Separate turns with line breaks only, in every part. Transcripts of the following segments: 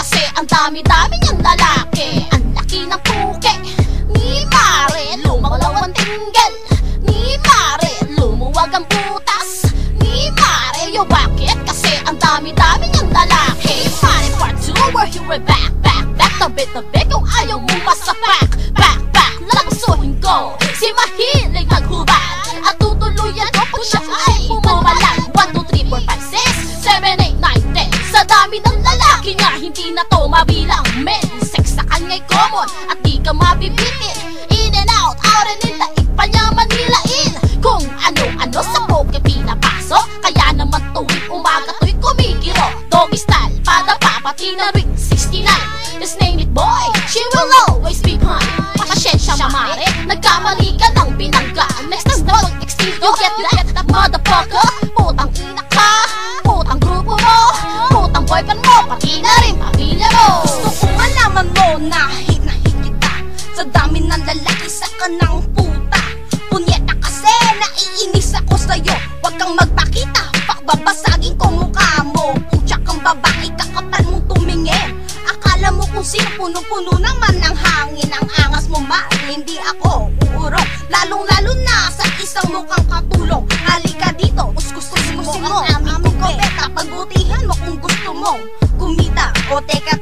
kasi ang dami-dami niyang lalaki. Ang laki ng puke ni Mare, lumalaw ang tinggel ni Mare, lumuwag ang butas ni Mare. Yo, bakit? Kasi ang dami-dami niyang lalaki. Mare part 2, we're here back, back, back. Tabi-tabi kung ayaw mo masapak. Back, back, lalaksuhin ko si mahilig maghubad at tutuluyan ko pag siya ay pumalag. 1, 2, 3, 4, 5, 6, 7, 8, 9, 10. Sa dami ng lalaki niya, hindi na to mabilang. Men, sex sa kanya'y common at di ka mabibitin. In and out and in, daig pa niya manilain. Kung ano-ano sa poke pinapasok, kaya naman tuwing umaga to'y kumikiro. Doggy style, padapa, pati na ring 69. Just name it boy, she will always be mine. Pasensya Mare, nagkamali ka ng binangga. Next time na mag-exceed, you get that motherfucker. Putang ina ka, putang grupo mo, putang boyfriend mo, pati na rin pamilya mo.
Gusto ko malaman mo na hit kita sa dami ng lalaki sa kanang puta. Punyeta kasi naiinis ako sa'yo, wag kang magpakita, pakbabasagin ko mukha mo. Putya kang babae, kakapal mong tumingin. Akala mo kung sino, puno-puno naman ng hangin. Ang angas mo man, hindi ako uurong, lalong-lalo na sa isang mukhang katulong. Halika dito, uskusin mo ang aming kopeta. Pagbutihan mo kung gusto mo kumita. O teka,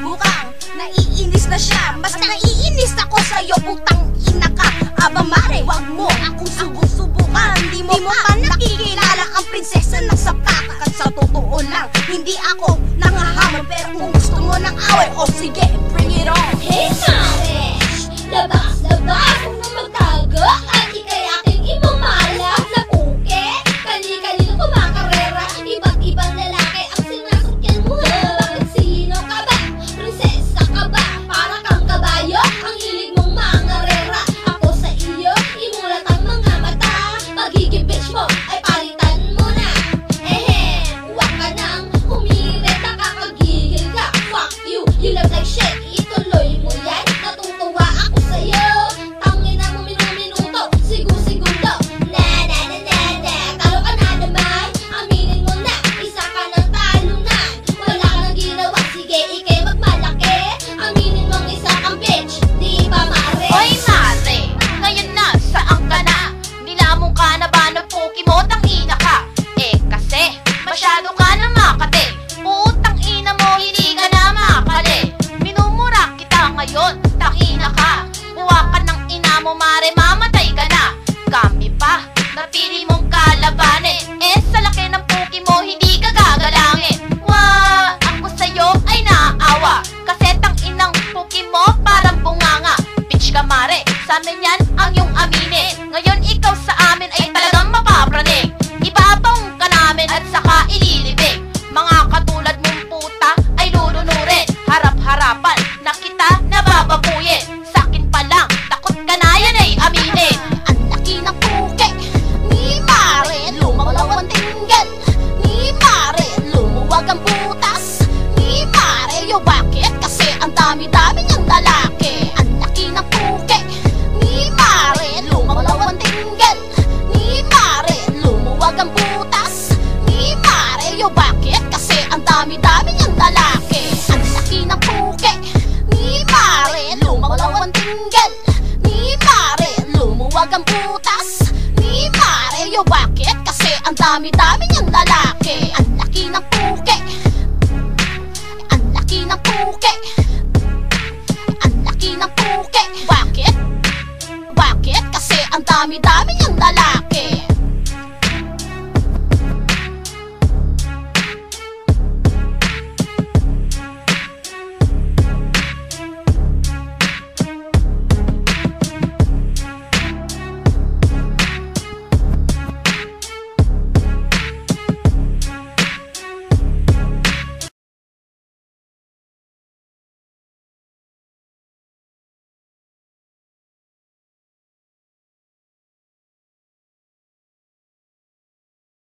mukhang naiinis na siya. Mas naiinis ako sa'yo, putang ina ka. Aba Mare, wag mo akong subukan. Di mo pa nakikilala ang prinsesa ng sapakan. Sa totoo lang, hindi ako nangahamon, pero kung gusto mo ng away, o sige,